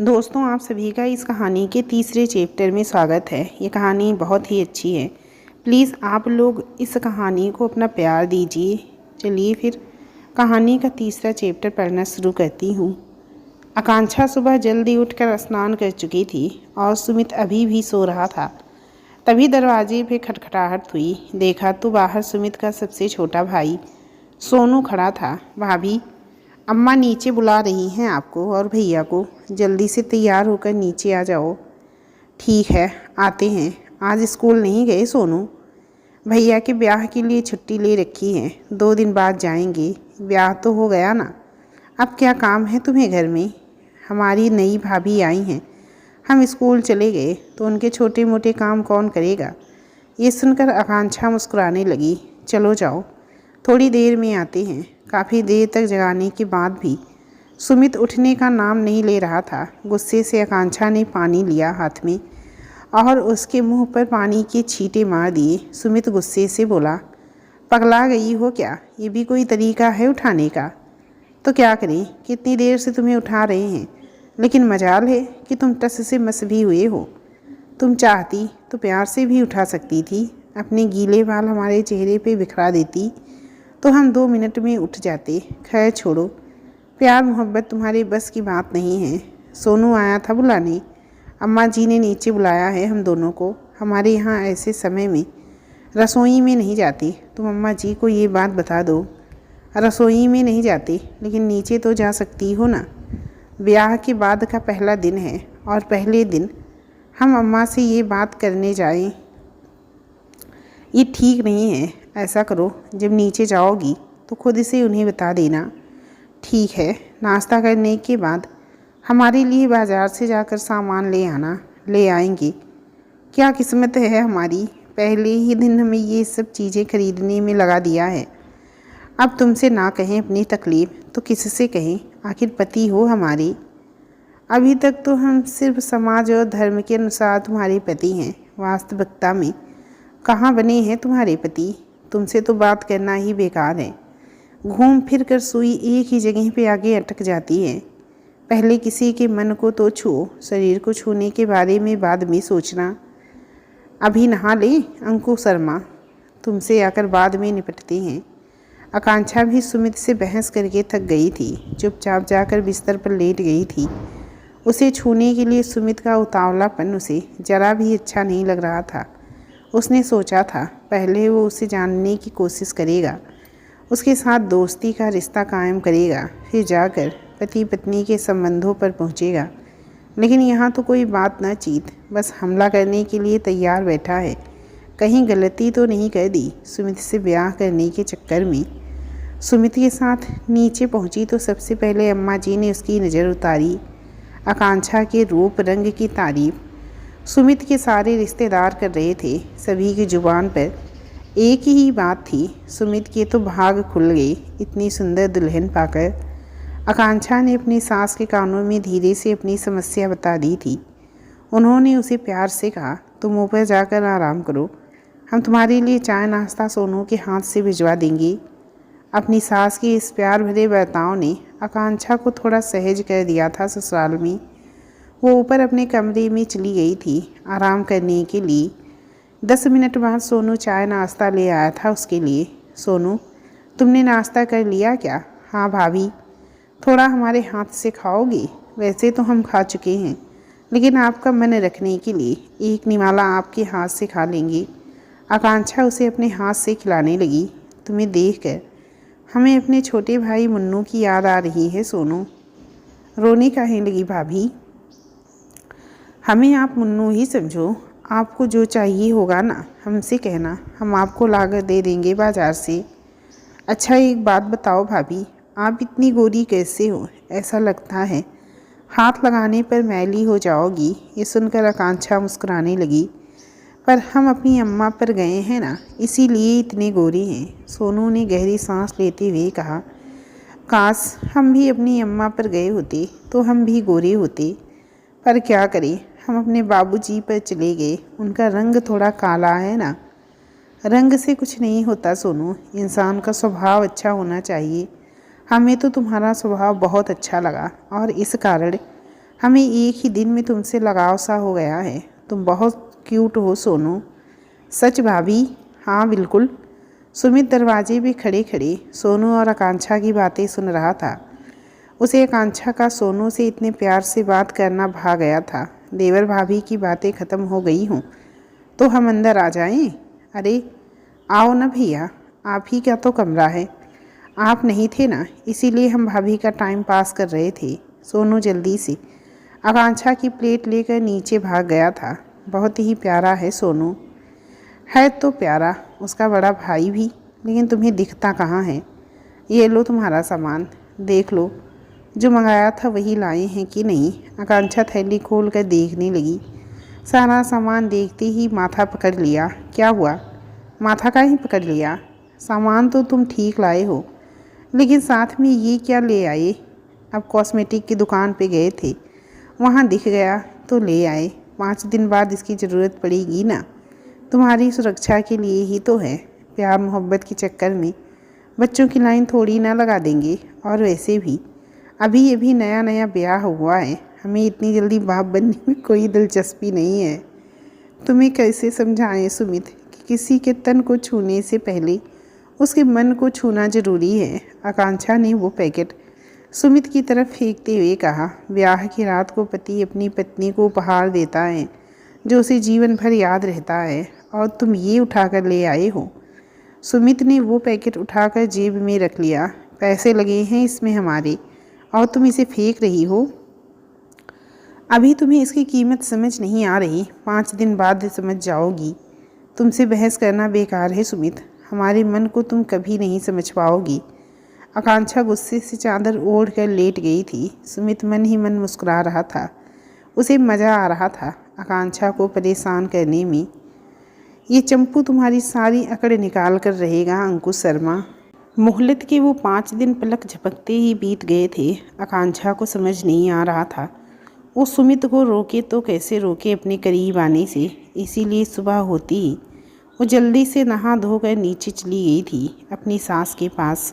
दोस्तों, आप सभी का इस कहानी के तीसरे चैप्टर में स्वागत है। ये कहानी बहुत ही अच्छी है। प्लीज़ आप लोग इस कहानी को अपना प्यार दीजिए। चलिए फिर कहानी का तीसरा चैप्टर पढ़ना शुरू करती हूँ। आकांक्षा सुबह जल्दी उठकर स्नान कर चुकी थी और सुमित अभी भी सो रहा था। तभी दरवाजे पे खटखटाहट हुई। देखा तो बाहर सुमित का सबसे छोटा भाई सोनू खड़ा था। भाभी, अम्मा नीचे बुला रही हैं आपको और भैया को। जल्दी से तैयार होकर नीचे आ जाओ। ठीक है, आते हैं। आज स्कूल नहीं गए सोनू? भैया के ब्याह के लिए छुट्टी ले रखी है, 2 दिन बाद जाएंगे। ब्याह तो हो गया ना, अब क्या काम है तुम्हें घर में? हमारी नई भाभी आई हैं, हम स्कूल चले गए तो उनके छोटे मोटे काम कौन करेगा? ये सुनकर आकांक्षा मुस्कुराने लगी। चलो जाओ, थोड़ी देर में आते हैं। काफ़ी देर तक जगाने के बाद भी सुमित उठने का नाम नहीं ले रहा था। गुस्से से आकांक्षा ने पानी लिया हाथ में और उसके मुंह पर पानी के छींटे मार दिए। सुमित गुस्से से बोला, पगला गई हो क्या? ये भी कोई तरीका है उठाने का? तो क्या करें, कितनी देर से तुम्हें उठा रहे हैं, लेकिन मजाल है कि तुम टस से मस भी हुए हो। तुम चाहती तो प्यार से भी उठा सकती थी। अपने गीले बाल हमारे चेहरे पे बिखरा देती तो हम 2 मिनट में उठ जाते। खैर छोड़ो, प्यार मोहब्बत तुम्हारे बस की बात नहीं है। सोनू आया था बुलाने, अम्मा जी ने नीचे बुलाया है हम दोनों को। हमारे यहाँ ऐसे समय में रसोई में नहीं जाती। तुम अम्मा जी को ये बात बता दो। रसोई में नहीं जाती, लेकिन नीचे तो जा सकती हो ना। ब्याह के बाद का पहला दिन है और पहले दिन हम अम्मा से ये बात करने जाएं, ये ठीक नहीं है। ऐसा करो, जब नीचे जाओगी तो खुद से उन्हें बता देना। ठीक है। नाश्ता करने के बाद हमारे लिए बाज़ार से जाकर सामान ले आना। ले आएंगे। क्या किस्मत है हमारी, पहले ही दिन हमें ये सब चीज़ें खरीदने में लगा दिया है। अब तुमसे ना कहें अपनी तकलीफ़ तो किससे कहें? आखिर पति हो हमारे। अभी तक तो हम सिर्फ समाज और धर्म के अनुसार तुम्हारे पति हैं। वास्तविकता में कहाँ बने हैं तुम्हारे पति? तुमसे तो बात करना ही बेकार है। घूम फिर कर सुई एक ही जगह पे आगे अटक जाती है। पहले किसी के मन को तो छुओ, शरीर को छूने के बारे में बाद में सोचना। अभी नहा ले अंकु शर्मा, तुमसे आकर बाद में निपटते हैं। आकांक्षा भी सुमित से बहस करके थक गई थी। चुपचाप जाकर बिस्तर पर लेट गई थी। उसे छूने के लिए सुमित का उतावलापन उसे जरा भी अच्छा नहीं लग रहा था। उसने सोचा था पहले वो उसे जानने की कोशिश करेगा, उसके साथ दोस्ती का रिश्ता कायम करेगा, फिर जाकर पति पत्नी के संबंधों पर पहुंचेगा। लेकिन यहाँ तो कोई बात न चीत, बस हमला करने के लिए तैयार बैठा है। कहीं गलती तो नहीं कर दी सुमित से ब्याह करने के चक्कर में? सुमित के साथ नीचे पहुंची तो सबसे पहले अम्मा जी ने उसकी नज़र उतारी। आकांक्षा के रूप रंग की तारीफ सुमित के सारे रिश्तेदार कर रहे थे। सभी की जुबान पर एक ही बात थी, सुमित के तो भाग खुल गए इतनी सुंदर दुल्हन पाकर। आकांक्षा ने अपनी सास के कानों में धीरे से अपनी समस्या बता दी थी। उन्होंने उसे प्यार से कहा, तुम ऊपर जाकर आराम करो, हम तुम्हारे लिए चाय नाश्ता सोनू के हाथ से भिजवा देंगे। अपनी सास के इस प्यार भरे बर्ताव ने आकांक्षा को थोड़ा सहज कर दिया था। ससुराल में वो ऊपर अपने कमरे में चली गई थी आराम करने के लिए। 10 मिनट बाद सोनू चाय नाश्ता ले आया था उसके लिए। सोनू, तुमने नाश्ता कर लिया क्या? हाँ भाभी। थोड़ा हमारे हाथ से खाओगे? वैसे तो हम खा चुके हैं, लेकिन आपका मन रखने के लिए एक निवाला आपके हाथ से खा लेंगे। आकांक्षा उसे अपने हाथ से खिलाने लगी। तुम्हें देखकर हमें अपने छोटे भाई मुन्नू की याद आ रही है सोनू। रोने काहे लगी भाभी? हमें आप मुन्नू ही समझो। आपको जो चाहिए होगा ना हमसे कहना, हम आपको लाकर दे देंगे बाज़ार से। अच्छा एक बात बताओ भाभी, आप इतनी गोरी कैसे हो? ऐसा लगता है हाथ लगाने पर मैली हो जाओगी। ये सुनकर आकांक्षा मुस्कुराने लगी। पर हम अपनी अम्मा पर गए हैं ना, इसीलिए इतने गोरी हैं। सोनू ने गहरी सांस लेते हुए कहा, काश हम भी अपनी अम्मा पर गए होते तो हम भी गोरे होते। पर क्या करें, हम अपने बाबूजी पर चले गए। उनका रंग थोड़ा काला है ना। रंग से कुछ नहीं होता सोनू, इंसान का स्वभाव अच्छा होना चाहिए। हमें तो तुम्हारा स्वभाव बहुत अच्छा लगा और इस कारण हमें एक ही दिन में तुमसे लगाव सा हो गया है। तुम बहुत क्यूट हो सोनू। सच भाभी? हाँ बिल्कुल। सुमित दरवाजे पे खड़े खड़े सोनू और आकांक्षा की बातें सुन रहा था। उसे आकांक्षा का सोनू से इतने प्यार से बात करना भा गया था। देवर भाभी की बातें ख़त्म हो गई हों तो हम अंदर आ जाएं? अरे आओ ना भैया, आप ही का तो कमरा है। आप नहीं थे ना, इसीलिए हम भाभी का टाइम पास कर रहे थे। सोनू जल्दी से आकांक्षा की प्लेट लेकर नीचे भाग गया था। बहुत ही प्यारा है सोनू। है तो प्यारा, उसका बड़ा भाई भी, लेकिन तुम्हें दिखता कहाँ है। ये लो तुम्हारा सामान, देख लो जो मंगाया था वही लाए हैं कि नहीं। आकांक्षा थैली खोल कर देखने लगी। सारा सामान देखते ही माथा पकड़ लिया। क्या हुआ? माथा का ही पकड़ लिया? सामान तो तुम ठीक लाए हो, लेकिन साथ में ये क्या ले आए? अब कॉस्मेटिक की दुकान पे गए थे, वहाँ दिख गया तो ले आए। 5 दिन बाद इसकी ज़रूरत पड़ेगी ना, तुम्हारी सुरक्षा के लिए ही तो है। प्यार मोहब्बत के चक्कर में बच्चों की लाइन थोड़ी ना लगा देंगे। और वैसे भी अभी अभी नया नया ब्याह हुआ है, हमें इतनी जल्दी बाप बनने में कोई दिलचस्पी नहीं है। तुम्हें कैसे समझाएं सुमित कि किसी के तन को छूने से पहले उसके मन को छूना ज़रूरी है। आकांक्षा ने वो पैकेट सुमित की तरफ फेंकते हुए कहा। ब्याह की रात को पति अपनी पत्नी को उपहार देता है जो उसे जीवन भर याद रहता है, और तुम ये उठाकर ले आए हो। सुमित ने वो पैकेट उठाकर जेब में रख लिया। पैसे लगे हैं इसमें हमारे, और तुम इसे फेंक रही हो। अभी तुम्हें इसकी कीमत समझ नहीं आ रही, 5 दिन बाद समझ जाओगी। तुमसे बहस करना बेकार है सुमित, हमारे मन को तुम कभी नहीं समझ पाओगी। आकांक्षा गुस्से से चादर ओढ़ कर लेट गई थी। सुमित मन ही मन मुस्कुरा रहा था। उसे मज़ा आ रहा था आकांक्षा को परेशान करने में। ये चंपू तुम्हारी सारी अकड़ निकाल कर रहेगा अंकुश शर्मा। मोहलत के वो 5 दिन पलक झपकते ही बीत गए थे। आकांक्षा को समझ नहीं आ रहा था वो सुमित को रोके तो कैसे रोके अपने करीब आने से। इसीलिए सुबह होती ही वो जल्दी से नहा धोकर नीचे चली गई थी अपनी सास के पास।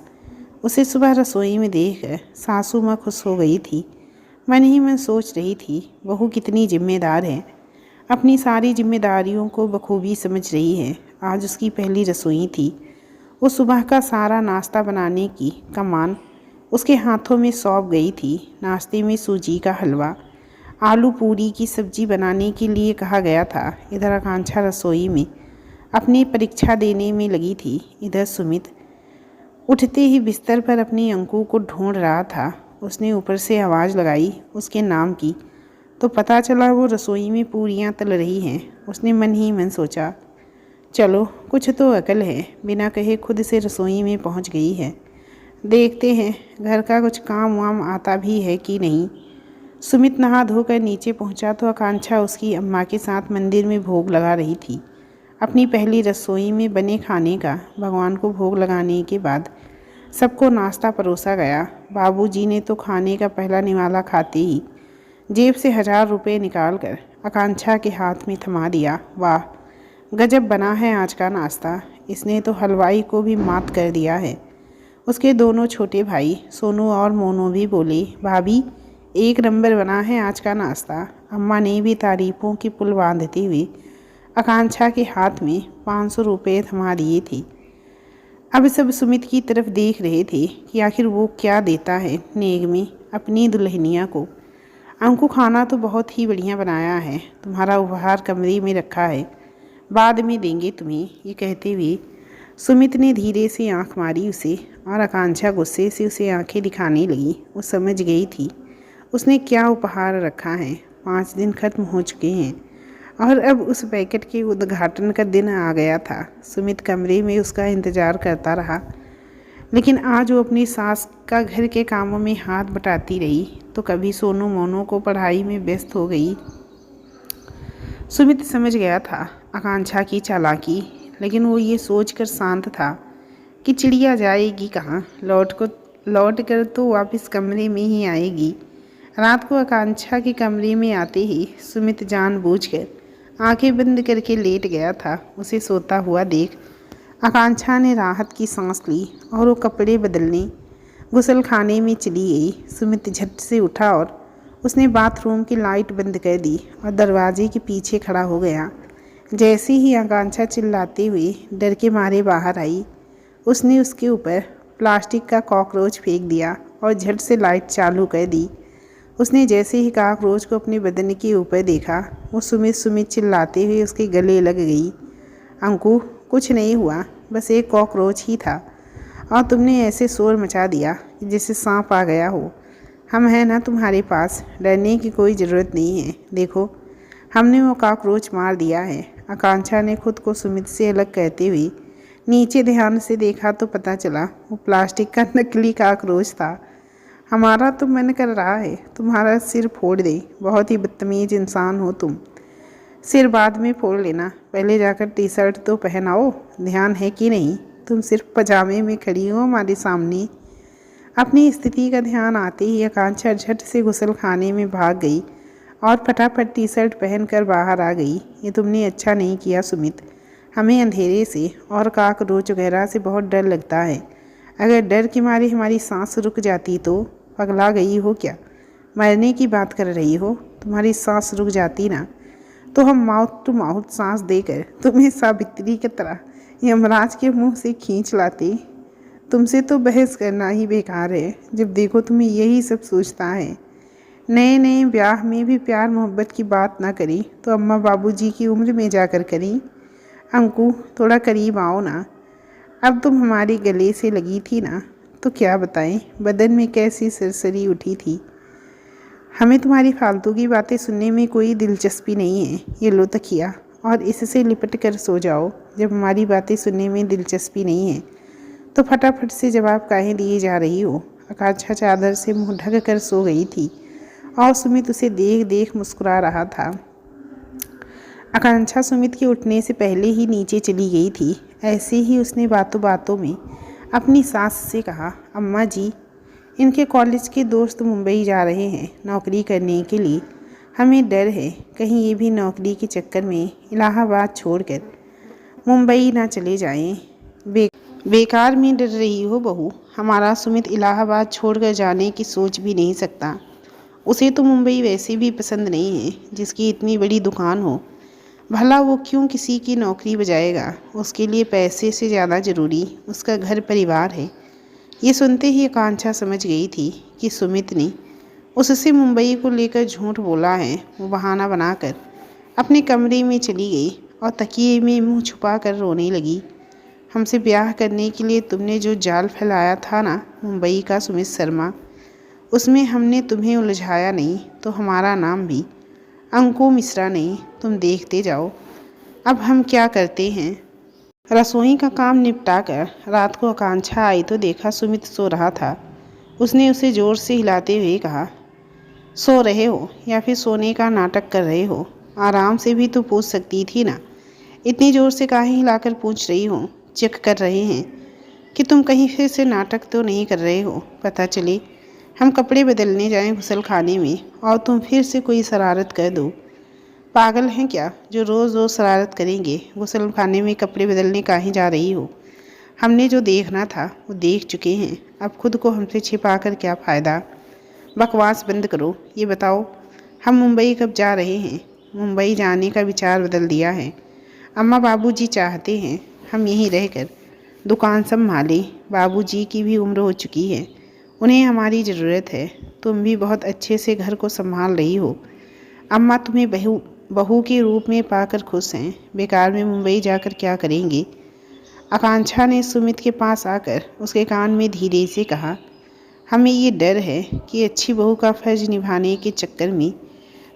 उसे सुबह रसोई में देखकर सासू माँ खुश हो गई थी। मन ही मन सोच रही थी बहू कितनी जिम्मेदार है, अपनी सारी जिम्मेदारियों को बखूबी समझ रही है। आज उसकी पहली रसोई थी। वो सुबह का सारा नाश्ता बनाने की कमान उसके हाथों में सौंप गई थी। नाश्ते में सूजी का हलवा, आलू पूरी की सब्जी बनाने के लिए कहा गया था। इधर आकांक्षा रसोई में अपनी परीक्षा देने में लगी थी। इधर सुमित उठते ही बिस्तर पर अपनी अंकु को ढूंढ रहा था। उसने ऊपर से आवाज़ लगाई उसके नाम की तो पता चला वो रसोई में पूरियां तल रही हैं। उसने मन ही मन सोचा, चलो कुछ तो अकल है, बिना कहे खुद से रसोई में पहुंच गई है। देखते हैं घर का कुछ काम वाम आता भी है कि नहीं। सुमित नहा धोकर नीचे पहुंचा तो आकांक्षा उसकी अम्मा के साथ मंदिर में भोग लगा रही थी। अपनी पहली रसोई में बने खाने का भगवान को भोग लगाने के बाद सबको नाश्ता परोसा गया। बाबूजी ने तो खाने का पहला निवाला खाते ही जेब से 1000 रुपये निकालकर आकांक्षा के हाथ में थमा दिया। वाह, गजब बना है आज का नाश्ता, इसने तो हलवाई को भी मात कर दिया है। उसके दोनों छोटे भाई सोनू और मोनू भी बोले, भाभी एक नंबर बना है आज का नाश्ता। अम्मा ने भी तारीफों की पुल बांधते हुए आकांक्षा के हाथ में 500 रुपये थमा दिए थे। अब सब सुमित की तरफ देख रहे थे कि आखिर वो क्या देता है नेग में अपनी दुल्हनिया को। अंकु खाना तो बहुत ही बढ़िया बनाया है, तुम्हारा उपहार कमरे में रखा है, बाद में देंगे तुम्हें। ये कहते हुए सुमित ने धीरे से आंख मारी उसे, और आकांक्षा गुस्से से उसे आंखें दिखाने लगी। वो समझ गई थी उसने क्या उपहार रखा है। 5 दिन खत्म हो चुके हैं और अब उस पैकेट के उद्घाटन का दिन आ गया था। सुमित कमरे में उसका इंतज़ार करता रहा, लेकिन आज वो अपनी सास का घर के कामों में हाथ बटाती रही तो कभी सोनू मोनू को पढ़ाई में व्यस्त हो गई। सुमित समझ गया था आकांक्षा की चालाकी, लेकिन वो ये सोचकर शांत था कि चिड़िया जाएगी कहाँ, लौट कर तो वापस कमरे में ही आएगी। रात को आकांक्षा के कमरे में आते ही सुमित जानबूझकर आंखें बंद करके लेट गया था। उसे सोता हुआ देख आकांक्षा ने राहत की सांस ली और वो कपड़े बदलने गुसलखाने में चली गई। सुमित झट से उठा और उसने बाथरूम की लाइट बंद कर दी और दरवाजे के पीछे खड़ा हो गया। जैसे ही आकांक्षा चिल्लाते हुए डर के मारे बाहर आई, उसने उसके ऊपर प्लास्टिक का कॉकरोच फेंक दिया और झट से लाइट चालू कर दी। उसने जैसे ही कॉकरोच को अपने बदन के ऊपर देखा, वो सुमित सुमित चिल्लाते हुए उसके गले लग गई। अंकु, कुछ नहीं हुआ, बस एक कॉकरोच ही था और तुमने ऐसे शोर मचा दिया कि जैसे सांप आ गया हो। हम हैं ना तुम्हारे पास, डरने की कोई ज़रूरत नहीं है। देखो, हमने वो कॉकरोच मार दिया है। आकांक्षा ने खुद को सुमित से अलग कहते हुए नीचे ध्यान से देखा तो पता चला वो प्लास्टिक का नकली कॉकरोच था। हमारा तो मन कर रहा है तुम्हारा सिर फोड़ दे, बहुत ही बदतमीज इंसान हो तुम। सिर बाद में फोड़ लेना, पहले जाकर टी शर्ट तो पहनाओ, ध्यान है कि नहीं? तुम सिर्फ पजामे में खड़ी हो हमारे सामने। अपनी स्थिति का ध्यान आते ही आकांक्षा झट से गुसल खाने में भाग गई और फटाफट टी शर्ट पहनकर बाहर आ गई। ये तुमने अच्छा नहीं किया सुमित, हमें अंधेरे से और कॉकरोच वगैरह से बहुत डर लगता है। अगर डर के मारे हमारी सांस रुक जाती तो? पगला गई हो क्या? मरने की बात कर रही हो? तुम्हारी सांस रुक जाती ना तो हम माउथ टू माउथ सांस देकर तुम्हें सावित्री की तरह यमराज के मुंह से खींच लाते। तुमसे तो बहस करना ही बेकार है, जब देखो तुम्हें यही सब सोचता है। नए नए ब्याह में भी प्यार मोहब्बत की बात ना करी तो अम्मा बाबूजी की उम्र में जाकर करी। अंकु, थोड़ा करीब आओ ना। अब तुम हमारे गले से लगी थी ना, तो क्या बताएं बदन में कैसी सरसरी उठी थी। हमें तुम्हारी फालतू की बातें सुनने में कोई दिलचस्पी नहीं है। ये लो तकिया और इससे लिपट कर सो जाओ। जब हमारी बातें सुनने में दिलचस्पी नहीं है तो फटाफट से जवाब काहे दिए जा रही हो। आकांक्षा चादर से मुंह ढक कर सो गई थी और सुमित उसे देख देख मुस्कुरा रहा था। आकांक्षा सुमित के उठने से पहले ही नीचे चली गई थी। ऐसे ही उसने बातों बातों में अपनी सास से कहा, अम्मा जी, इनके कॉलेज के दोस्त मुंबई जा रहे हैं नौकरी करने के लिए। हमें डर है कहीं ये भी नौकरी के चक्कर में इलाहाबाद छोड़कर मुंबई ना चले जाएं। बेकार में डर रही हो बहू। हमारा सुमित इलाहाबाद छोड़कर जाने की सोच भी नहीं सकता। उसे तो मुंबई वैसे भी पसंद नहीं है, जिसकी इतनी बड़ी दुकान हो। भला वो क्यों किसी की नौकरी बजाएगा? उसके लिए पैसे से ज़्यादा ज़रूरी उसका घर परिवार है। ये सुनते ही आकांक्षा समझ गई थी कि सुमित ने उससे मुंबई को लेकर झूठ बोला है। वो बहाना बनाकर अपने कमरे में चली गई और तकिए में मुंह छुपा कर रोने लगी। हमसे ब्याह करने के लिए तुमने जो जाल फैलाया था ना, मुंबई का सुमित शर्मा, उसमें हमने तुम्हें उलझाया नहीं तो हमारा नाम भी अंकु मिश्रा नहीं। तुम देखते जाओ अब हम क्या करते हैं। रसोई का काम निपटा कर रात को आकांक्षा आई तो देखा सुमित सो रहा था। उसने उसे ज़ोर से हिलाते हुए कहा, सो रहे हो या फिर सोने का नाटक कर रहे हो? आराम से भी तो पूछ सकती थी ना। इतनी ज़ोर से काहे हिलाकर पूछ रही हो? चेक कर रहे हैं कि तुम कहीं फिर से नाटक तो नहीं कर रहे हो। पता चले हम कपड़े बदलने जाएं गुसल खाने में और तुम फिर से कोई शरारत कर दो। पागल हैं क्या जो रोज़ रोज़ शरारत करेंगे? गुसल खाने में कपड़े बदलने काहे जा रही हो? हमने जो देखना था वो देख चुके हैं, अब खुद को हमसे छिपा कर क्या फ़ायदा। बकवास बंद करो। ये बताओ हम मुंबई कब जा रहे हैं? मुंबई जाने का विचार बदल दिया है। अम्मा बाबूजी चाहते हैं हम यहीं रहकर दुकान संभालें। बाबूजी की भी उम्र हो चुकी है, उन्हें हमारी ज़रूरत है। तुम भी बहुत अच्छे से घर को संभाल रही हो। अम्मा तुम्हें बहू के रूप में पाकर खुश हैं। बेकार में मुंबई जाकर क्या करेंगे? आकांक्षा ने सुमित के पास आकर उसके कान में धीरे से कहा, हमें ये डर है कि अच्छी बहू का फ़र्ज निभाने के चक्कर में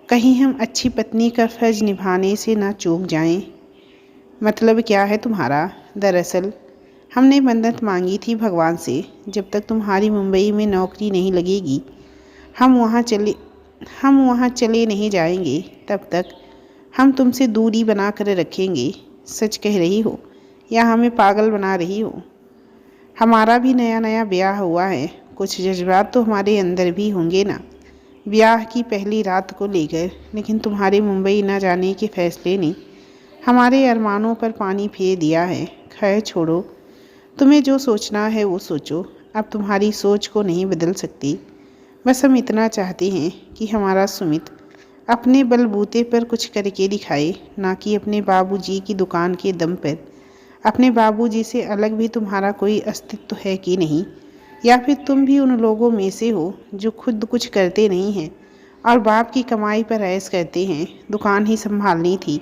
कहीं हम अच्छी पत्नी का फ़र्ज निभाने से ना चूक जाएं। मतलब क्या है तुम्हारा? दरअसल हमने मन्नत मांगी थी भगवान से, जब तक तुम्हारी मुंबई में नौकरी नहीं लगेगी हम वहाँ चले नहीं जाएंगे। तब तक हम तुमसे दूरी बना कर रखेंगे। सच कह रही हो या हमें पागल बना रही हो? हमारा भी नया नया ब्याह हुआ है, कुछ जज्बात तो हमारे अंदर भी होंगे ना, ब्याह की पहली रात को लेकर। लेकिन तुम्हारे मुंबई ना जाने के फैसले ने हमारे अरमानों पर पानी फेर दिया है। खैर छोड़ो, तुम्हें जो सोचना है वो सोचो, अब तुम्हारी सोच को नहीं बदल सकती। बस हम इतना चाहते हैं कि हमारा सुमित अपने बलबूते पर कुछ करके दिखाए, ना कि अपने बाबूजी की दुकान के दम पर। अपने बाबूजी से अलग भी तुम्हारा कोई अस्तित्व है कि नहीं, या फिर तुम भी उन लोगों में से हो जो खुद कुछ करते नहीं हैं और बाप की कमाई पर ऐश करते हैं। दुकान ही संभालनी थी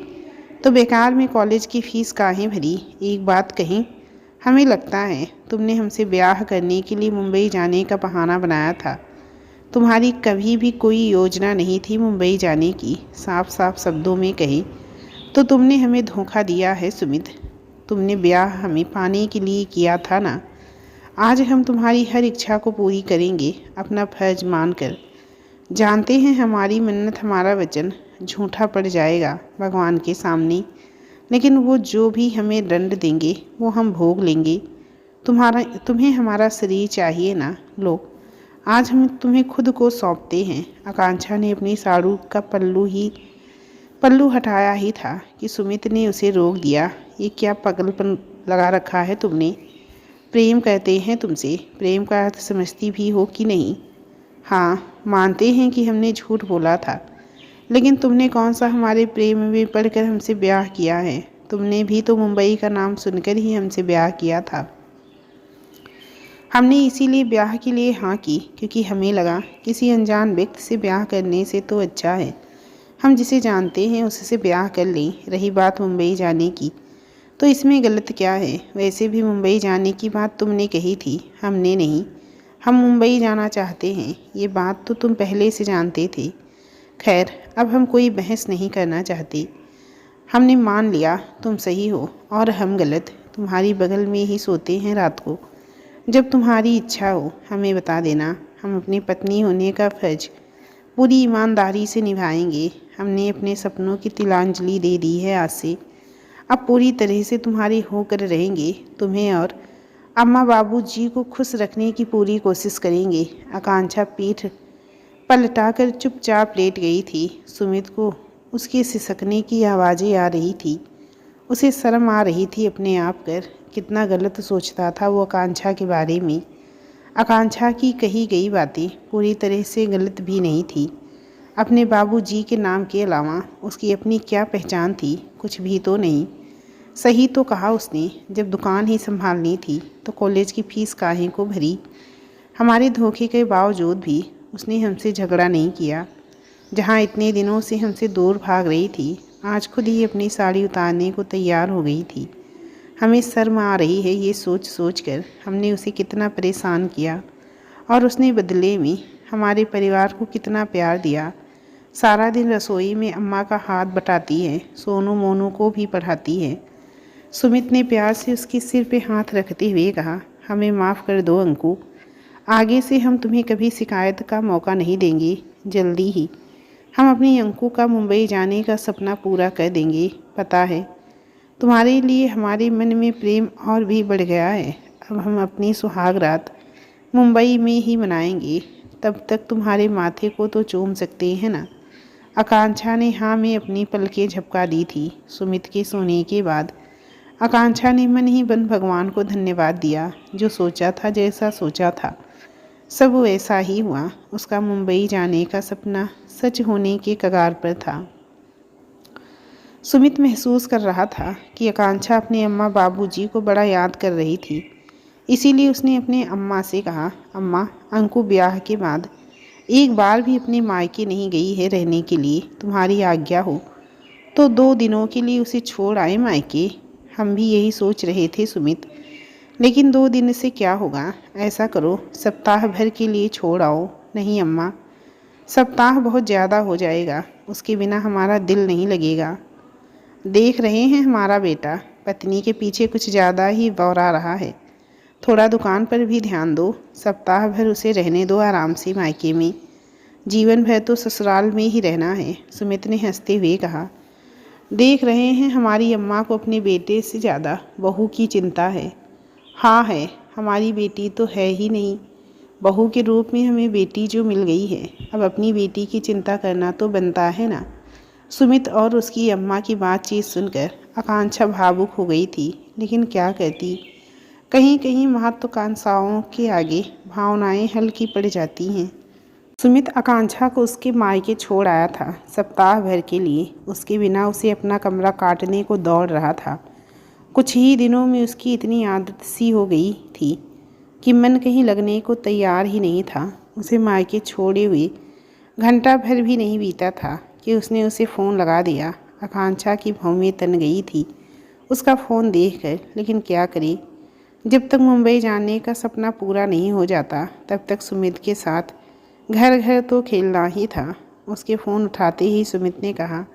तो बेकार में कॉलेज की फीस काहे भरी। एक बात कहीं, हमें लगता है तुमने हमसे ब्याह करने के लिए मुंबई जाने का बहाना बनाया था। तुम्हारी कभी भी कोई योजना नहीं थी मुंबई जाने की। साफ साफ शब्दों में कहे तो तुमने हमें धोखा दिया है सुमित। तुमने ब्याह हमें पाने के लिए किया था ना। आज हम तुम्हारी हर इच्छा को पूरी करेंगे अपना फर्ज मानकर। जानते हैं हमारी मन्नत, हमारा वचन झूठा पड़ जाएगा भगवान के सामने, लेकिन वो जो भी हमें दंड देंगे वो हम भोग लेंगे। तुम्हें हमारा शरीर चाहिए ना। लो, आज हम तुम्हें खुद को सौंपते हैं। आकांक्षा ने अपनी साड़ू का पल्लू हटाया ही था कि सुमित ने उसे रोक दिया। ये क्या पागलपन लगा रखा है तुमने। प्रेम करते हैं तुमसे, प्रेम का अर्थ समझती भी हो कि नहीं। हाँ, मानते हैं कि हमने झूठ बोला था, लेकिन तुमने कौन सा हमारे प्रेम में पड़कर हमसे ब्याह किया है। तुमने भी तो मुंबई का नाम सुनकर ही हमसे ब्याह किया था। हमने इसीलिए ब्याह के लिए हाँ की, क्योंकि हमें लगा किसी अनजान व्यक्ति से ब्याह करने से तो अच्छा है हम जिसे जानते हैं उससे ब्याह कर लें। रही बात मुंबई जाने की, तो इसमें गलत क्या है। वैसे भी मुंबई जाने की बात तुमने कही थी, हमने नहीं। हम मुंबई जाना चाहते हैं, ये बात तो तुम पहले से जानते थे। खैर, अब हम कोई बहस नहीं करना चाहते। हमने मान लिया तुम सही हो और हम गलत। तुम्हारी बगल में ही सोते हैं रात को। जब तुम्हारी इच्छा हो हमें बता देना। हम अपनी पत्नी होने का फर्ज पूरी ईमानदारी से निभाएंगे। हमने अपने सपनों की तिलांजलि दे दी है आज से। अब पूरी तरह से तुम्हारी होकर रहेंगे। तुम्हें और अम्मा बाबूजी को खुश रखने की पूरी कोशिश करेंगे। आकांक्षा पीठ पलटाकर चुपचाप लेट गई थी। सुमित को उसके सिसकने की आवाज़ें आ रही थी। उसे शर्म आ रही थी अपने आप पर। कितना गलत सोचता था वो आकांक्षा के बारे में। आकांक्षा की कही गई बातें पूरी तरह से गलत भी नहीं थी। अपने बाबूजी के नाम के अलावा उसकी अपनी क्या पहचान थी, कुछ भी तो नहीं। सही तो कहा उसने, जब दुकान ही संभालनी थी तो कॉलेज की फीस काहे को भरी। हमारे धोखे के बावजूद भी उसने हमसे झगड़ा नहीं किया। जहाँ इतने दिनों से हमसे दूर भाग रही थी, आज खुद ही अपनी साड़ी उतारने को तैयार हो गई थी। हमें शर्म आ रही है ये सोच सोच कर हमने उसे कितना परेशान किया और उसने बदले में हमारे परिवार को कितना प्यार दिया। सारा दिन रसोई में अम्मा का हाथ बटाती है, सोनू मोनू को भी पढ़ाती है। सुमित ने प्यार से उसके सिर पे हाथ रखते हुए कहा, हमें माफ़ कर दो अंकु। आगे से हम तुम्हें कभी शिकायत का मौका नहीं देंगे। जल्दी ही हम अपनी अंकु का मुंबई जाने का सपना पूरा कर देंगे। पता है तुम्हारे लिए हमारे मन में प्रेम और भी बढ़ गया है। अब हम अपनी सुहाग रात मुंबई में ही मनाएंगे। तब तक तुम्हारे माथे को तो चूम सकते हैं ना। आकांक्षा ने हाँ में अपनी पलकें झपका दी थी। सुमित के सोने के बाद आकांक्षा ने मन ही मन भगवान को धन्यवाद दिया। जो सोचा था, जैसा सोचा था, सब वैसा ही हुआ। उसका मुंबई जाने का सपना सच होने के कगार पर था। सुमित महसूस कर रहा था कि आकांक्षा अपने अम्मा बाबूजी को बड़ा याद कर रही थी। इसीलिए उसने अपने अम्मा से कहा, अम्मा, अंकु ब्याह के बाद एक बार भी अपने मायके नहीं गई है रहने के लिए। तुम्हारी आज्ञा हो तो 2 दिनों के लिए उसे छोड़ आए मायके। हम भी यही सोच रहे थे सुमित, लेकिन 2 दिन से क्या होगा। ऐसा करो, सप्ताह भर के लिए छोड़ आओ। नहीं अम्मा, सप्ताह बहुत ज़्यादा हो जाएगा। उसके बिना हमारा दिल नहीं लगेगा। देख रहे हैं हमारा बेटा पत्नी के पीछे कुछ ज़्यादा ही बौरा रहा है। थोड़ा दुकान पर भी ध्यान दो। सप्ताह भर उसे रहने दो आराम से मायके में। जीवन भर तो ससुराल में ही रहना है। सुमित ने हंसते हुए कहा, देख रहे हैं हमारी अम्मा को अपने बेटे से ज़्यादा बहू की चिंता है। हाँ है, हमारी बेटी तो है ही नहीं। बहू के रूप में हमें बेटी जो मिल गई है, अब अपनी बेटी की चिंता करना तो बनता है ना। सुमित और उसकी अम्मा की बातचीत सुनकर आकांक्षा भावुक हो गई थी, लेकिन क्या कहती। कहीं कहीं महत्वाकांक्षाओं के आगे भावनाएं हल्की पड़ जाती हैं। सुमित आकांक्षा को उसके मायके छोड़ आया था सप्ताह भर के लिए। उसके बिना उसे अपना कमरा काटने को दौड़ रहा था। कुछ ही दिनों में उसकी इतनी आदत सी हो गई थी कि मन कहीं लगने को तैयार ही नहीं था। उसे मायके छोड़े हुए घंटा भर भी नहीं बीता था कि उसने उसे फ़ोन लगा दिया। आकांक्षा की भौहें तन गई थी उसका फ़ोन देखकर, लेकिन क्या करे। जब तक मुंबई जाने का सपना पूरा नहीं हो जाता तब तक सुमित के साथ घर घर तो खेलना ही था। उसके फ़ोन उठाते ही सुमित ने कहा,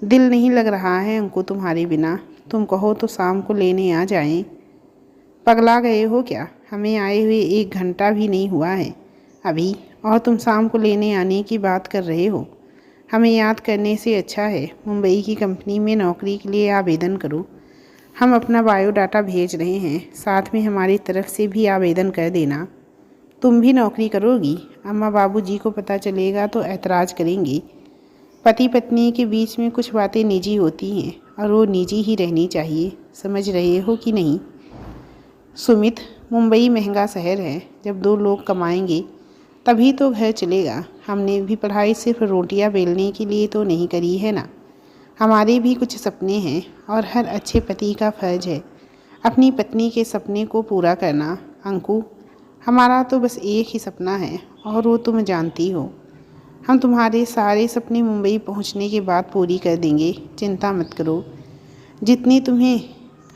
दिल नहीं लग रहा है अंकु तुम्हारे बिना। तुम कहो तो शाम को लेने आ जाएं। पगला गए हो क्या? हमें आए हुए 1 घंटा भी नहीं हुआ है अभी, और तुम शाम को लेने आने की बात कर रहे हो। हमें याद करने से अच्छा है मुंबई की कंपनी में नौकरी के लिए आवेदन करो। हम अपना बायोडाटा भेज रहे हैं, साथ में हमारी तरफ से भी आवेदन कर देना। तुम भी नौकरी करोगी? अम्मा बाबूजी को पता चलेगा तो ऐतराज़ करेंगे। पति पत्नी के बीच में कुछ बातें निजी होती हैं और वो निजी ही रहनी चाहिए। समझ रहे हो कि नहीं? सुमित, मुंबई महंगा शहर है। जब 2 लोग कमाएंगे तभी तो घर चलेगा। हमने भी पढ़ाई सिर्फ रोटियां बेलने के लिए तो नहीं करी है ना। हमारे भी कुछ सपने हैं और हर अच्छे पति का फर्ज है अपनी पत्नी के सपने को पूरा करना। अंकु, हमारा तो बस एक ही सपना है और वो तुम जानती हो। हम तुम्हारे सारे सपने मुंबई पहुंचने के बाद पूरी कर देंगे, चिंता मत करो। जितनी तुम्हें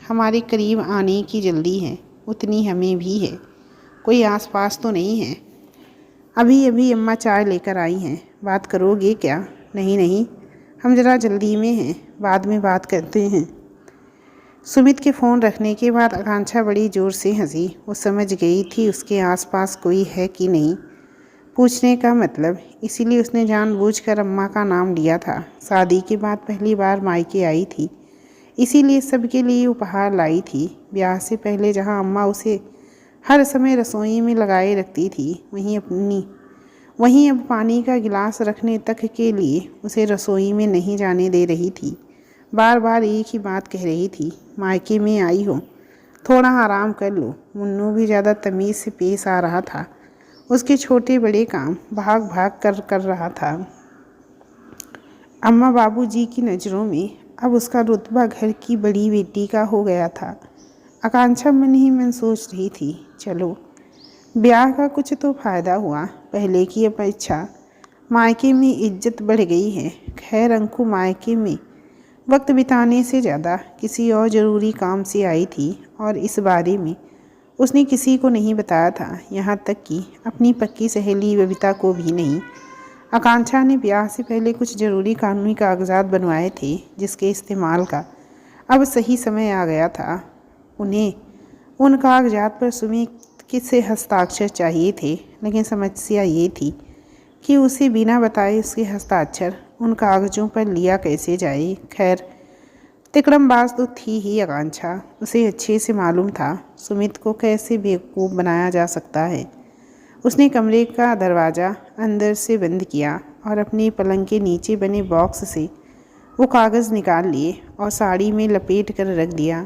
हमारे करीब आने की जल्दी है उतनी हमें भी है। कोई आसपास तो नहीं है? अभी अभी अम्मा चाय लेकर आई हैं, बात करोगे क्या? नहीं नहीं, हम ज़रा जल्दी में हैं, बाद में बात करते हैं। सुमित के फ़ोन रखने के बाद आकांक्षा बड़ी ज़ोर से हंसी। वो समझ गई थी उसके आसपास कोई है कि नहीं पूछने का मतलब, इसीलिए उसने जानबूझकर अम्मा का नाम लिया था। शादी के बाद पहली बार मायके आई थी, इसीलिए सबके लिए उपहार लाई थी। ब्याह से पहले जहां अम्मा उसे हर समय रसोई में लगाए रखती थी, वहीं अब पानी का गिलास रखने तक के लिए उसे रसोई में नहीं जाने दे रही थी। बार बार एक ही बात कह रही थी, मायके में आई हो, थोड़ा आराम कर लो। मुन्नू भी ज़्यादा तमीज़ से पेश आ रहा था। उसके छोटे बड़े काम भाग भाग कर रहा था। अम्मा बाबूजी की नज़रों में अब उसका रुतबा घर की बड़ी बेटी का हो गया था। आकांक्षा मन ही मन सोच रही थी, चलो ब्याह का कुछ तो फ़ायदा हुआ। पहले की अपेक्षा मायके में इज्जत बढ़ गई है। खैर, अंकु मायके में वक्त बिताने से ज़्यादा किसी और ज़रूरी काम से आई थी और इस बारे में उसने किसी को नहीं बताया था, यहाँ तक कि अपनी पक्की सहेली बबीता को भी नहीं। आकांक्षा ने ब्याह से पहले कुछ ज़रूरी कानूनी कागजात बनवाए थे जिसके इस्तेमाल का अब सही समय आ गया था। उन्हें उन कागजात पर सुमित से हस्ताक्षर चाहिए थे, लेकिन समस्या ये थी कि उसे बिना बताए उसके हस्ताक्षर उन कागज़ों पर लिया कैसे जाए। खैर, तिकड़मबाज तो थी ही आकांक्षा। उसे अच्छे से मालूम था सुमित को कैसे बेवकूफ़ बनाया जा सकता है। उसने कमरे का दरवाज़ा अंदर से बंद किया और अपने पलंग के नीचे बने बॉक्स से वो कागज़ निकाल लिए और साड़ी में लपेट कर रख दिया।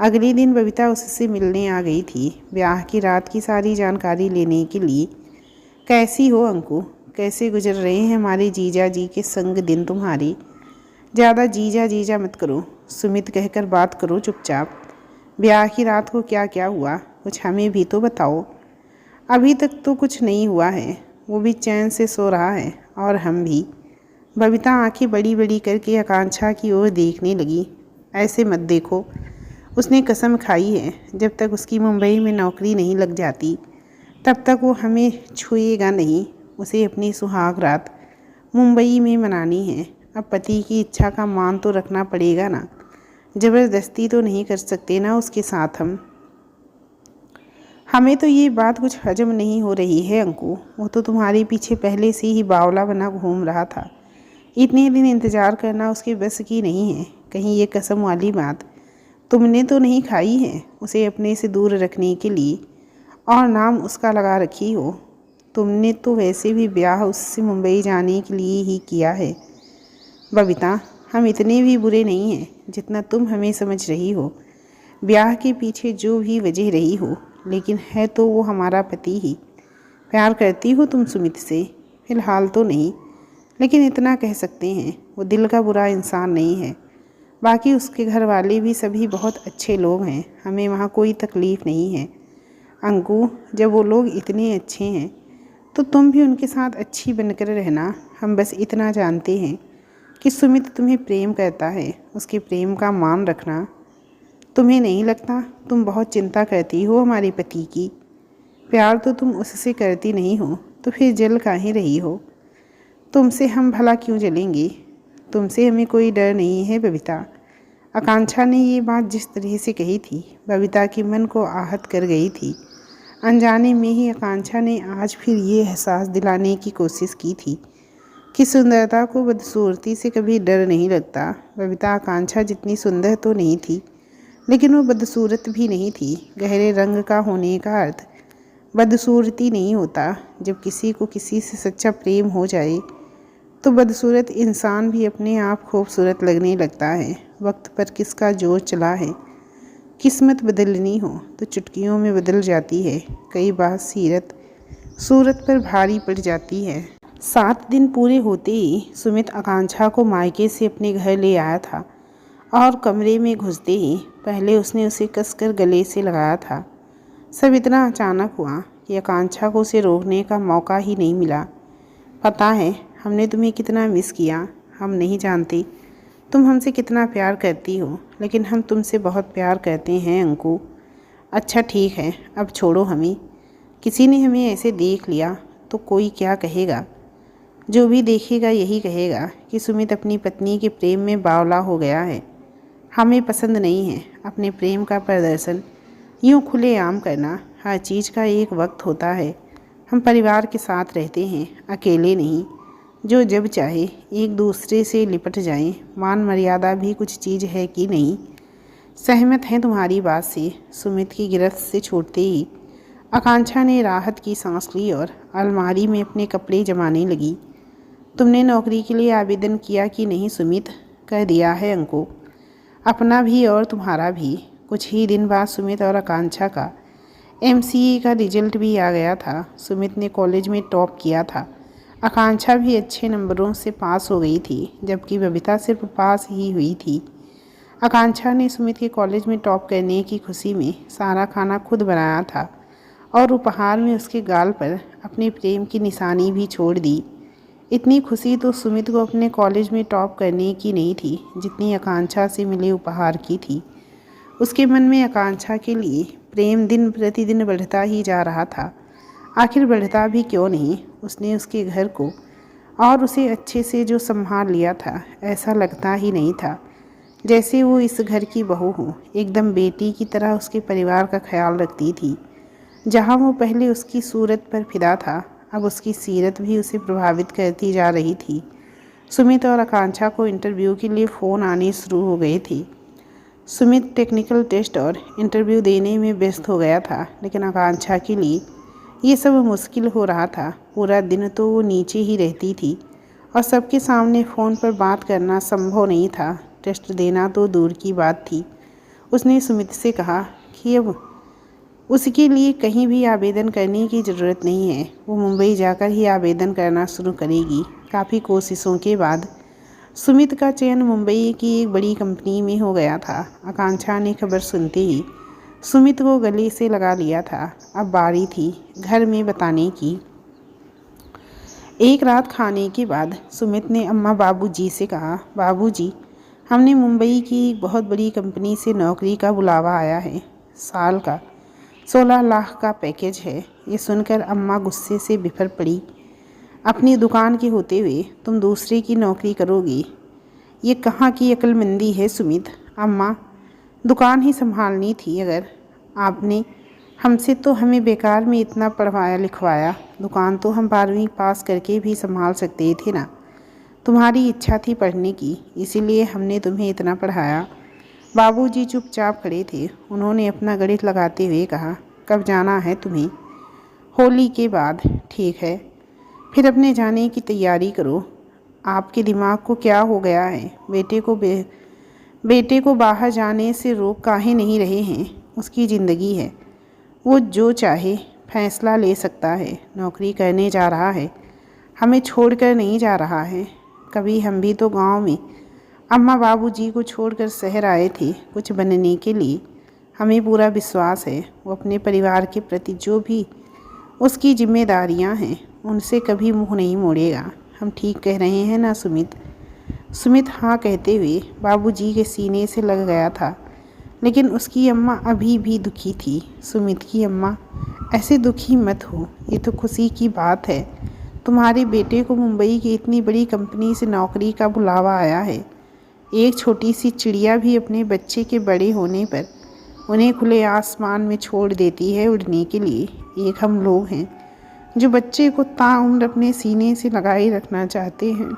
अगले दिन बबीता उससे मिलने आ गई थी, ब्याह की रात की सारी जानकारी लेने के लिए। कैसी हो अंकु? कैसे गुजर रहे हैं हमारे जीजा जी के संग दिन तुम्हारी? ज़्यादा जीजा जीजा मत करो, सुमित कहकर बात करो चुपचाप। ब्याह की रात को क्या क्या हुआ, कुछ हमें भी तो बताओ। अभी तक तो कुछ नहीं हुआ है। वो भी चैन से सो रहा है और हम भी। बबीता आंखें बड़ी बड़ी करके आकांक्षा की ओर देखने लगी। ऐसे मत देखो, उसने कसम खाई है जब तक उसकी मुंबई में नौकरी नहीं लग जाती तब तक वो हमें छुएगा नहीं। उसे अपनी सुहाग रात मुंबई में मनानी है। अब पति की इच्छा का मान तो रखना पड़ेगा ना, ज़बरदस्ती तो नहीं कर सकते ना उसके साथ हम। हमें तो ये बात कुछ हजम नहीं हो रही है अंकु। वो तो तुम्हारे पीछे पहले से ही बावला बना घूम रहा था। इतने दिन इंतज़ार करना उसके बस की नहीं है। कहीं ये कसम वाली बात तुमने तो नहीं खाई है उसे अपने से दूर रखने के लिए और नाम उसका लगा रखी हो? तुमने तो वैसे भी ब्याह उससे मुंबई जाने के लिए ही किया है। बबीता, हम इतने भी बुरे नहीं हैं जितना तुम हमें समझ रही हो। ब्याह के पीछे जो भी वजह रही हो, लेकिन है तो वो हमारा पति ही। प्यार करती हो तुम सुमित से? फ़िलहाल तो नहीं, लेकिन इतना कह सकते हैं वो दिल का बुरा इंसान नहीं है। बाकी उसके घर वाले भी सभी बहुत अच्छे लोग हैं, हमें वहाँ कोई तकलीफ़ नहीं है। अंकु, जब वो लोग इतने अच्छे हैं तो तुम भी उनके साथ अच्छी बनकर रहना। हम बस इतना जानते हैं कि सुमित तुम्हें प्रेम करता है, उसके प्रेम का मान रखना। तुम्हें नहीं लगता तुम बहुत चिंता करती हो हमारे पति की? प्यार तो तुम उससे करती नहीं हो, तो फिर जल काहे रही हो? तुमसे हम भला क्यों जलेंगे? तुमसे हमें कोई डर नहीं है बबीता। आकांक्षा ने ये बात जिस तरह से कही थी, बबीता के मन को आहत कर गई थी। अनजाने में ही आकांक्षा ने आज फिर ये एहसास दिलाने की कोशिश की थी कि सुंदरता को बदसूरती से कभी डर नहीं लगता। बबीता आकांक्षा जितनी सुंदर तो नहीं थी, लेकिन वो बदसूरत भी नहीं थी। गहरे रंग का होने का अर्थ बदसूरती नहीं होता। जब किसी को किसी से सच्चा प्रेम हो जाए तो बदसूरत इंसान भी अपने आप खूबसूरत लगने लगता है। वक्त पर किसका जोर चला है, किस्मत बदलनी हो तो चुटकियों में बदल जाती है। कई बार सीरत सूरत पर भारी पड़ जाती है। 7 दिन पूरे होते ही सुमित आकांक्षा को मायके से अपने घर ले आया था और कमरे में घुसते ही पहले उसने उसे कसकर गले से लगाया था। सब इतना अचानक हुआ कि आकांक्षा को उसे रोकने का मौका ही नहीं मिला। पता है हमने तुम्हें कितना मिस किया। हम नहीं जानते तुम हमसे कितना प्यार करती हो, लेकिन हम तुमसे बहुत प्यार करते हैं अंकु। अच्छा ठीक है, अब छोड़ो हमें। किसी ने हमें ऐसे देख लिया तो कोई क्या कहेगा? जो भी देखेगा यही कहेगा कि सुमित अपनी पत्नी के प्रेम में बावला हो गया है। हमें पसंद नहीं है अपने प्रेम का प्रदर्शन यूँ खुलेआम करना। हर चीज़ का एक वक्त होता है। हम परिवार के साथ रहते हैं, अकेले नहीं। जो जब चाहे एक दूसरे से लिपट जाएं। मान मर्यादा भी कुछ चीज़ है कि नहीं? सहमत हैं तुम्हारी बात से। सुमित की गिरफ्त से छूटते ही आकांक्षा ने राहत की सांस ली और अलमारी में अपने कपड़े जमाने लगी। तुमने नौकरी के लिए आवेदन किया कि नहीं सुमित? कह दिया है अंकु, अपना भी और तुम्हारा भी। कुछ ही दिन बाद सुमित और आकांक्षा का MCA का रिजल्ट भी आ गया था। सुमित ने कॉलेज में टॉप किया था। आकांक्षा भी अच्छे नंबरों से पास हो गई थी, जबकि बबीता सिर्फ पास ही हुई थी। आकांक्षा ने सुमित के कॉलेज में टॉप करने की खुशी में सारा खाना खुद बनाया था और उपहार में उसके गाल पर अपने प्रेम की निशानी भी छोड़ दी। इतनी खुशी तो सुमित को अपने कॉलेज में टॉप करने की नहीं थी जितनी आकांक्षा से मिले उपहार की थी। उसके मन में आकांक्षा के लिए प्रेम दिन प्रतिदिन बढ़ता ही जा रहा था। आखिर बढ़ता भी क्यों नहीं? उसने उसके घर को और उसे अच्छे से जो संभाल लिया था, ऐसा लगता ही नहीं था जैसे वो इस घर की बहू हो। एकदम बेटी की तरह उसके परिवार का ख्याल रखती थी। जहाँ वो पहले उसकी सूरत पर फिदा था, अब उसकी सीरत भी उसे प्रभावित करती जा रही थी। सुमित और आकांक्षा को इंटरव्यू के लिए फ़ोन आने शुरू हो गए थे। सुमित टेक्निकल टेस्ट और इंटरव्यू देने में व्यस्त हो गया था, लेकिन आकांक्षा के लिए ये सब मुश्किल हो रहा था। पूरा दिन तो वो नीचे ही रहती थी और सबके सामने फ़ोन पर बात करना संभव नहीं था। टेस्ट देना तो दूर की बात थी। उसने सुमित से कहा कि अब उसके लिए कहीं भी आवेदन करने की ज़रूरत नहीं है, वो मुंबई जाकर ही आवेदन करना शुरू करेगी। काफ़ी कोशिशों के बाद सुमित का चयन मुंबई की एक बड़ी कंपनी में हो गया था। आकांक्षा ने खबर सुनते ही सुमित को गले से लगा लिया था। अब बारी थी घर में बताने की। एक रात खाने के बाद सुमित ने अम्मा बाबूजी से कहा, बाबूजी, हमने मुंबई की एक बहुत बड़ी कंपनी से नौकरी का बुलावा आया है। साल का 16 लाख का पैकेज है। ये सुनकर अम्मा गुस्से से बिफर पड़ी। अपनी दुकान के होते हुए तुम दूसरे की नौकरी करोगी? ये कहाँ की अक्लमंदी है सुमित? अम्मा, दुकान ही संभालनी थी अगर आपने हमसे तो हमें बेकार में इतना पढ़वाया लिखवाया। दुकान तो हम 12वीं पास करके भी संभाल सकते थे ना। तुम्हारी इच्छा थी पढ़ने की, इसीलिए हमने तुम्हें इतना पढ़ाया। बाबूजी चुपचाप खड़े थे। उन्होंने अपना गणित लगाते हुए कहा, कब जाना है तुम्हें? होली के बाद। ठीक है, फिर अपने जाने की तैयारी करो। आपके दिमाग को क्या हो गया है? बेटे को बाहर जाने से रोक काहे नहीं रहे हैं? उसकी ज़िंदगी है, वो जो चाहे फैसला ले सकता है। नौकरी करने जा रहा है, हमें छोड़कर नहीं जा रहा है। कभी हम भी तो गांव में अम्मा बाबूजी को छोड़कर शहर आए थे कुछ बनने के लिए। हमें पूरा विश्वास है वो अपने परिवार के प्रति जो भी उसकी जिम्मेदारियां हैं उनसे कभी मुंह नहीं मोड़ेगा। हम ठीक कह रहे हैं ना सुमित? सुमित हाँ कहते हुए बाबूजी के सीने से लग गया था, लेकिन उसकी अम्मा अभी भी दुखी थी। सुमित की अम्मा, ऐसे दुखी मत हो, ये तो खुशी की बात है। तुम्हारे बेटे को मुंबई की इतनी बड़ी कंपनी से नौकरी का बुलावा आया है। एक छोटी सी चिड़िया भी अपने बच्चे के बड़े होने पर उन्हें खुले आसमान में छोड़ देती है उड़ने के लिए। एक हम लोग हैं जो बच्चे को ताउम्र अपने सीने से लगाए रखना चाहते हैं।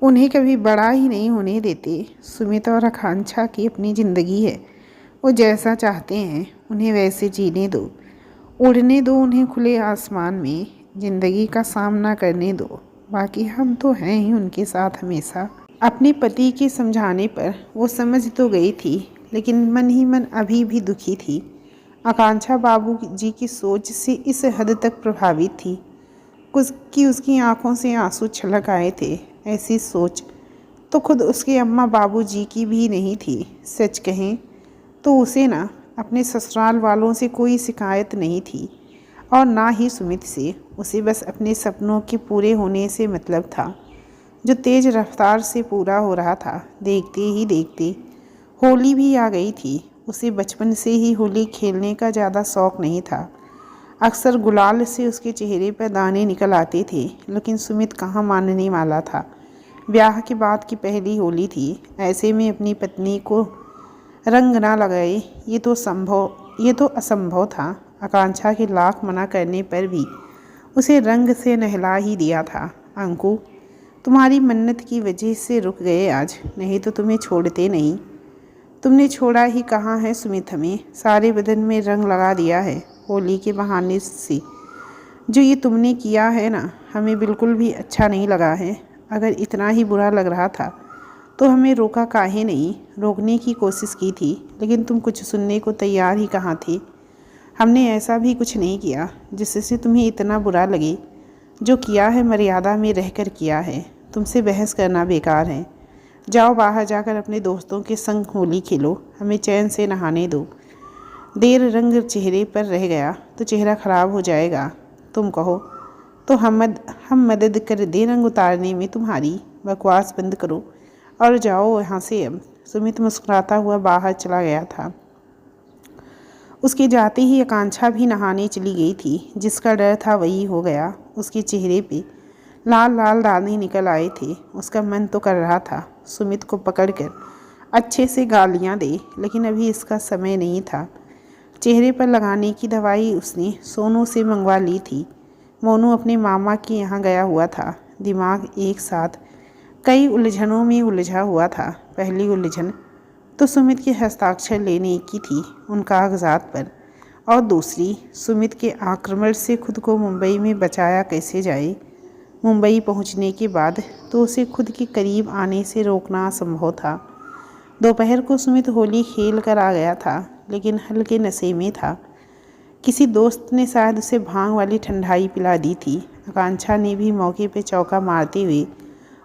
उन्हें कभी बड़ा ही नहीं होने देते। सुमित और आकांक्षा की अपनी ज़िंदगी है, वो जैसा चाहते हैं उन्हें वैसे जीने दो, उड़ने दो उन्हें खुले आसमान में, ज़िंदगी का सामना करने दो। बाकी हम तो हैं ही उनके साथ हमेशा। अपने पति के समझाने पर वो समझ तो गई थी, लेकिन मन ही मन अभी भी दुखी थी। आकांक्षा बाबू जी की सोच से इस हद तक प्रभावित थी कि उसकी आंखों से आंसू छलक आए थे। ऐसी सोच तो खुद उसके अम्मा बाबूजी की भी नहीं थी। सच कहें तो उसे ना अपने ससुराल वालों से कोई शिकायत नहीं थी और ना ही सुमित से। उसे बस अपने सपनों के पूरे होने से मतलब था, जो तेज़ रफ्तार से पूरा हो रहा था। देखते ही देखते होली भी आ गई थी। उसे बचपन से ही होली खेलने का ज़्यादा शौक़ नहीं था। अक्सर गुलाल से उसके चेहरे पर दाने निकल आते थे, लेकिन सुमित कहाँ मानने वाला था। ब्याह के बाद की पहली होली थी, ऐसे में अपनी पत्नी को रंग ना लगाए ये तो असंभव था। आकांक्षा के लाख मना करने पर भी उसे रंग से नहला ही दिया था। अंकु, तुम्हारी मन्नत की वजह से रुक गए आज, नहीं तो तुम्हें छोड़ते नहीं। तुमने छोड़ा ही कहाँ है सुमित, हमें सारे बदन में रंग लगा दिया है होली के बहाने से। जो ये तुमने किया है ना, हमें बिल्कुल भी अच्छा नहीं लगा है। अगर इतना ही बुरा लग रहा था तो हमें रोका काहे नहीं? रोकने की कोशिश की थी, लेकिन तुम कुछ सुनने को तैयार ही कहाँ थे। हमने ऐसा भी कुछ नहीं किया जिससे तुम्हें इतना बुरा लगे। जो किया है मर्यादा में रहकर किया है। तुमसे बहस करना बेकार है। जाओ बाहर जाकर अपने दोस्तों के संग होली खेलो, हमें चैन से नहाने दो। देर रंग चेहरे पर रह गया तो चेहरा ख़राब हो जाएगा। तुम कहो तो हम मदद कर दें रंग उतारने में तुम्हारी। बकवास बंद करो और जाओ यहाँ से अब। सुमित मुस्कुराता हुआ बाहर चला गया था। उसके जाते ही आकांक्षा भी नहाने चली गई थी। जिसका डर था वही हो गया। उसके चेहरे पे लाल लाल दाने निकल आए थे। उसका मन तो कर रहा था सुमित को पकड़कर अच्छे से गालियाँ दे, लेकिन अभी इसका समय नहीं था। चेहरे पर लगाने की दवाई उसने सोनू से मंगवा ली थी। मोनू अपने मामा के यहाँ गया हुआ था। दिमाग एक साथ कई उलझनों में उलझा हुआ था। पहली उलझन तो सुमित के हस्ताक्षर लेने की थी उन कागजात पर, और दूसरी सुमित के आक्रमण से खुद को मुंबई में बचाया कैसे जाए। मुंबई पहुंचने के बाद तो उसे खुद के करीब आने से रोकना असंभव था। दोपहर को सुमित होली खेल कर आ गया था, लेकिन हल्के नशे में था। किसी दोस्त ने शायद उसे भांग वाली ठंडाई पिला दी थी। आकांक्षा ने भी मौके पर चौका मारते हुए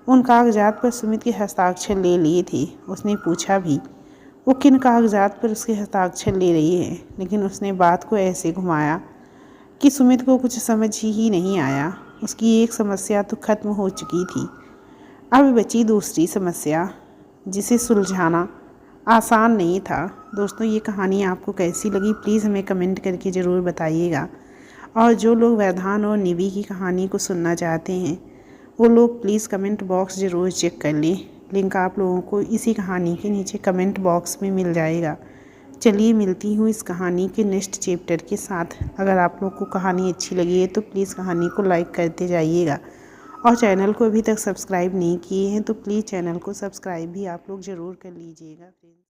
उन कागजात पर सुमित के हस्ताक्षर ले लिए थे। उसने पूछा भी वो किन कागजात पर उसके हस्ताक्षर ले रही है, लेकिन उसने बात को ऐसे घुमाया कि सुमित को कुछ समझ ही नहीं आया। उसकी एक समस्या तो खत्म हो चुकी थी, अब बची दूसरी समस्या, जिसे सुलझाना आसान नहीं था। दोस्तों, ये कहानी आपको कैसी लगी प्लीज़ हमें कमेंट करके ज़रूर बताइएगा। और जो लोग वैधान और निवी की कहानी को सुनना चाहते हैं वो लोग प्लीज़ कमेंट बॉक्स ज़रूर चेक कर लें। लिंक आप लोगों को इसी कहानी के नीचे कमेंट बॉक्स में मिल जाएगा। चलिए मिलती हूँ इस कहानी के नेक्स्ट चैप्टर के साथ। अगर आप लोग को कहानी अच्छी लगी है तो प्लीज़ कहानी को लाइक करते जाइएगा, और चैनल को अभी तक सब्सक्राइब नहीं किए हैं तो प्लीज़ चैनल को सब्सक्राइब भी आप लोग ज़रूर कर लीजिएगा।